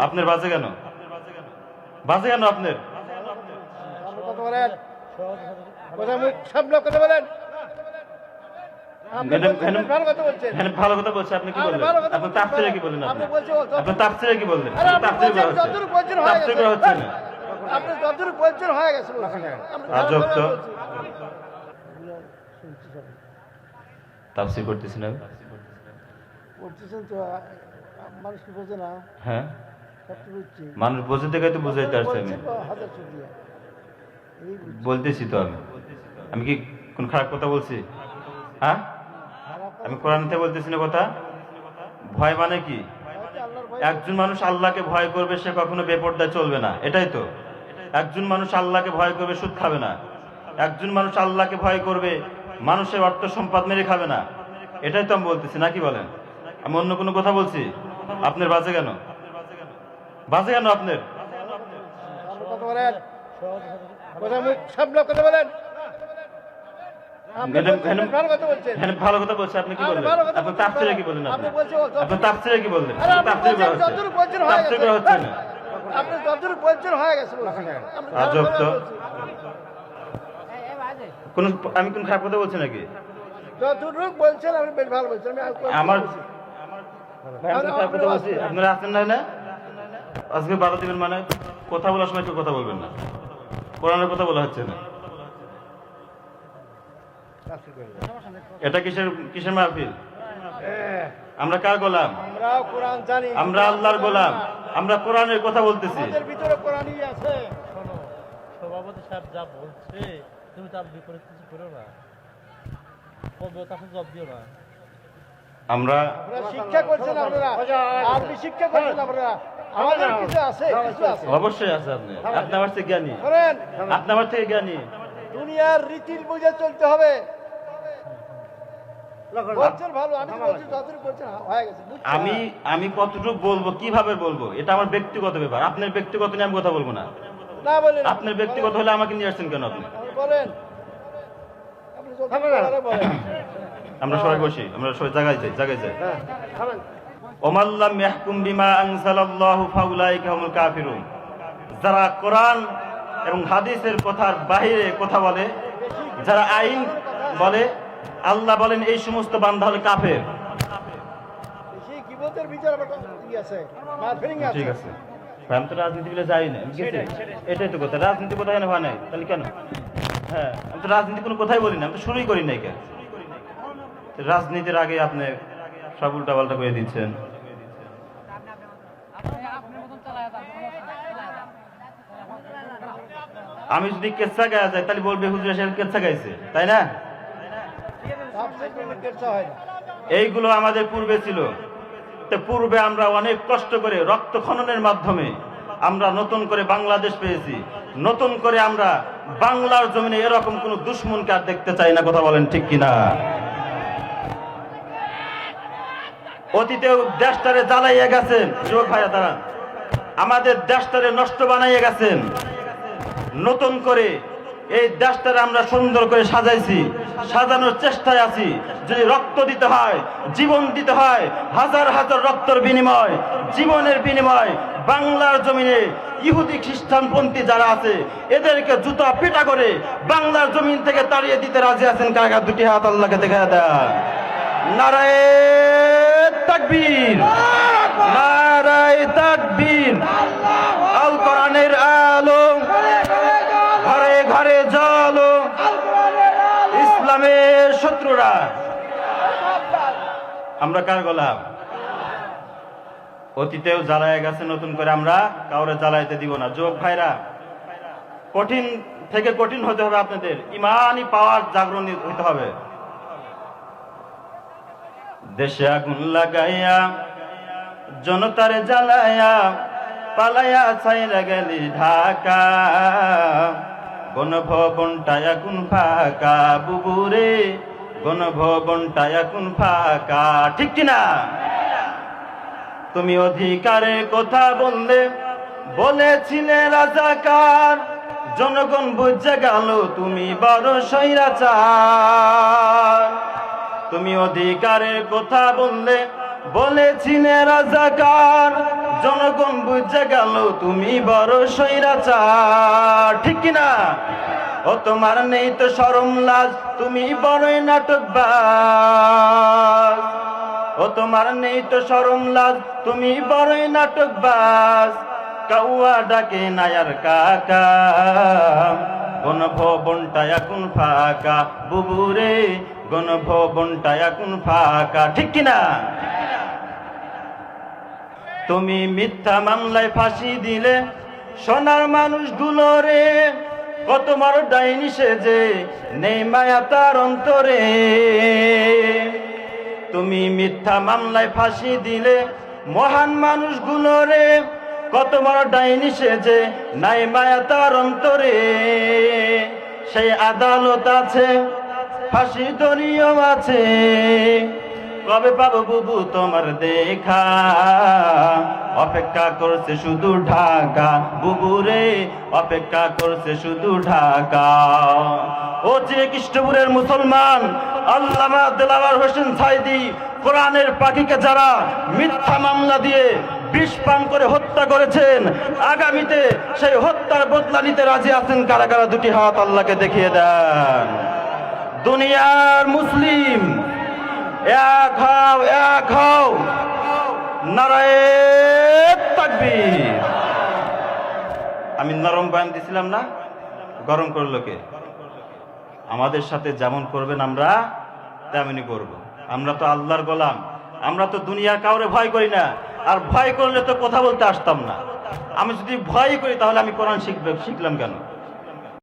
আপনার বাজে কেন? বাজে কেন আপনার? কথা বলেন, কথা মুখ সামনে কথা বলেন। ভালো কথা বলছেন, ভালো কথা বলছে। আপনি কি বললেন? আপনি তাফসীরে কি বললেন? আপনি তাফসীরে কি বললেন? আপনি যতটুকু বলছেন হয়ে তাফসীর করা হচ্ছে না। আপনি যতটুকু বলছেন হয়ে গেছে। আজব তো। তাফসীর করতেছি না বলতেছেন তো, মানুষ কি বোঝে না? হ্যাঁ, মানুষ বোঝে দেখে তো বুঝাইতে আসছে। আমি বলতেছি তো, আমি কি কোন খারাপ কথা বলছি? হ্যাঁ, আমি কোরআন থেকে বলতেছি না কথা। ভয় মানে কি? একজন মানুষ আল্লাহকে ভয় করবে, সে কখনো বেপরদায় চলবে না, এটাই তো। একজন মানুষ আল্লাহকে ভয় করবে, সুদ খাবে না। একজন মানুষ আল্লাহকে ভয় করবে, মানুষের অর্থ সম্পদ মেরে খাবে না, এটাই তো আমি বলতেছি। নাকি বলেন? আমি অন্য কোনো কথা বলছি? আপনার বাজে কেন? বাজে কেন আপনার? কথা বলেন, কথা মুখ সামনে কথা বলেন। ভালো কথা বলছেন, ভালো কথা বলছে। আপনি কি বললেন? আপনি তাফসীরে কি বললেন? আপনি তাফসীরে কি বললেন? যতটুকু বলছেন হয়ে গেছে। তাফসীর করা হচ্ছে না। আপনি যতটুকু বলছেন হয়ে গেছে। আজব তো। কোন আমি কোন খারাপ কথা বলছি নাকি? যতটুকু বলছেন আপনি বেশ ভালো বলছেন। আমার খারাপ কথা বলছি? আপনারা আছেন না? না, আজকে 12 দিবেন মানে কথা বলার সময় কেউ কথা বলবেন না। কোরআনের কথা বলা হচ্ছে না। এটা কিসের কিসের মাহফিল? আমরা কার গোলাম? আমরা কোরআন জানি, আমরা আল্লাহর গোলাম। আমরা কোরআনের কথা বলতেছি। আমাদের ভিতরে কোরআনই আছে। শোনো, সভাপতি সাহেব যা বলছে তুমি তার বিপরীত কিছু করো না, তাকে জবাব দিও না। আমরা শিক্ষা করছেন আপনারা, আপনি শিক্ষা করছেন আপনারা, আমাদের কিছু আছে, কিছু আছে। অবশ্যই আছে। আপনি আমার থেকে জ্ঞানী, করেন আপনি আমার থেকে জ্ঞানী। দুনিয়ার রীতির বুঝে চলতে হবে। বলছেন ভালো, আমি তো বলছি যতটুকু বলছেন হয়ে গেছে। আমি কতটুকু বলবো, কিভাবে বলবো, এটা আমার ব্যক্তিগত ব্যাপার। আপনার ব্যক্তিগত নিয়ে আমি কথা বলবো না। না বলেন, আপনার ব্যক্তিগত হলে আমাকে নিয়ে আসছেন কেন? আপনি বলেন, আপনি যতটুকু বলেন। আমরা সবাই বসি, আমরা সবাই জায়গায় যাই। ওমাল্লাম ইয়াহকুম বিমা আনজালাল্লাহু ফাউলাইকা হুমুল কাফিরুন। যারা কোরআন এবং হাদিসের কথার বাইরে কথা বলে, যারা আইন বলে, আল্লাহ বলেন এই সমস্ত বান্দা হলো কাফের। সেই কিবতের ভিতরে কি আছে? মারফিং আছে। ঠিক আছে, আমি তো রাজনীতি বলে যাই না, এটাই তো কথা। রাজনীতি কোথায় হয় নাই, তাহলে কেন? হ্যাঁ, আমি তো রাজনীতি কোনো কথাই বলি না, আমি তো শুরুই করি নাই। কেন রাজনীতির আগে আপনি সব উল্টাপাল্টা করে দিচ্ছেন? আমি যদি কেচ্ছা গায়ে যাই তাহলে বলবে হুজুর সাহেব কেচ্ছা গাইছে, তাই না? এইগুলো আমাদের পূর্বে ছিল। তো পূর্বে আমরা অনেক কষ্ট করে রক্ত খননের মাধ্যমে আমরা নতুন করে বাংলাদেশ পেয়েছি। নতুন করে আমরা বাংলার জমিনে এরকম কোন দুশ্মনকে আর দেখতে চাই না। কথা বলেন ঠিক কিনা? অতীতেও দেশটারে জ্বালাইয়া গেছেন যুবক ভাইয়া, তারা আমাদের দেশটারে নষ্ট বানাইয়া গেছেন। নতুন করে এই দেশটারে আমরা সুন্দর করে সাজাইছি, সাজানোর চেষ্টায় আছি। যদি রক্ত দিতে হয়, জীবন দিতে হয়, হাজার হাজার রক্তের বিনিময়, জীবনের বিনিময় বাংলার জমিনে ইহুদি খ্রিস্টানপন্থী যারা আছে এদেরকে জুতা পিটা করে বাংলার জমিন থেকে তাড়িয়ে দিতে রাজি আছেন? কারা? দুটি হাত আল্লাহকে দেখা দেয়। নারায়ে তাকবীর, নারায়ে তাকবীর। আল কোরআনের আলো ঘরে ঘরে জ্বলো, ইসলামের শত্রুরা। আমরা কার গোলাম? অতীতেও জ্বালায় গেছে, নতুন করে আমরা কাউরে জ্বালাইতে দিব না। যুবক ভাইরা, কঠিন থেকে কঠিন হতে হবে আপনাদের, ইমানই পাওয়ার জাগরণ হতে হবে। দেশে আগুন লাগাইয়া জনতারে জ্বালাইয়া পালাইয়া ছাইরা গেলি ঢাকা, গণভবনটায় আগুন ফাঁকা বুবুরে, গণভবনটায় আগুন ফাঁকা। ঠিক কিনা? তুমি অধিকারের কথা বললে বলেছিলে রাজাকার, জনগণ বুঝে গেল তুমি বড় স্বৈরাচার। তুমি অধিকারের কথা বললে বলেছিলে রাজাকার, জনগণ বুঝে গেল তুমি বড় স্বৈরাচার, ঠিক কিনা? ও তোমার নেই তো শরম লাজ, তুমি বড়ই নাটকবাজ। ও তোমার নেই তো শরম লাজ, তুমি বড়ই নাটকবাজ। কাউয়া ডাকে নায়ার কাকা, গণভবনটা এখন ফাঁকা। বুবুরে গণভবনটা এখন ফাঁকা, ঠিক কিনা? তুমি মিথ্যা মামলায় ফাঁসি দিলে সোনার মানুষগুলো রে, কত বড় ডাইনি সেজে নেই মায়া তার অন্তরে। তুমি মিথ্যা মামলায় ফাঁসি দিলে মহান মানুষগুলো রে, কত বড় ডাইনি সেজে নাই মায়া তার অন্তরে। সেই আদালত আছে, ফাঁসি দড়িও আছে, কবে পাবো বুবু তোমার দেখা? অপেক্ষা করছে শুধু ঢাকা, বুবু রে অপেক্ষা করছে শুধু ঢাকা। ও যে কৃষ্ণপুরের মুসলমান, আল্লামা দেলাওয়ার হোসেন সাইদি কোরআনের পাখিকে যারা মিথ্যা মামলা দিয়ে বিষ পান করে হত্যা করেছেন, আগামীতে সেই হত্যার বদলা নিতে রাজি আছেন কারা কারা? দুটি হাত আল্লাহকে দেখিয়ে দেন। দুনিয়ার মুসলিম এক হও, এক হও, নারায়ে তাকবীর। আমি নরম বয়ান দিছিলাম না? গরম করলো কে? আমাদের সাথে যেমন করবেন আমরা তেমনই করব। আমরা তো আল্লাহর গোলাম, আমরা তো দুনিয়ার কাউরে ভয় করি না। আর ভয় করলে তো কথা বলতে আসতাম না। আমি যদি ভয় করি তাহলে আমি কোরআন শিখলাম কেন?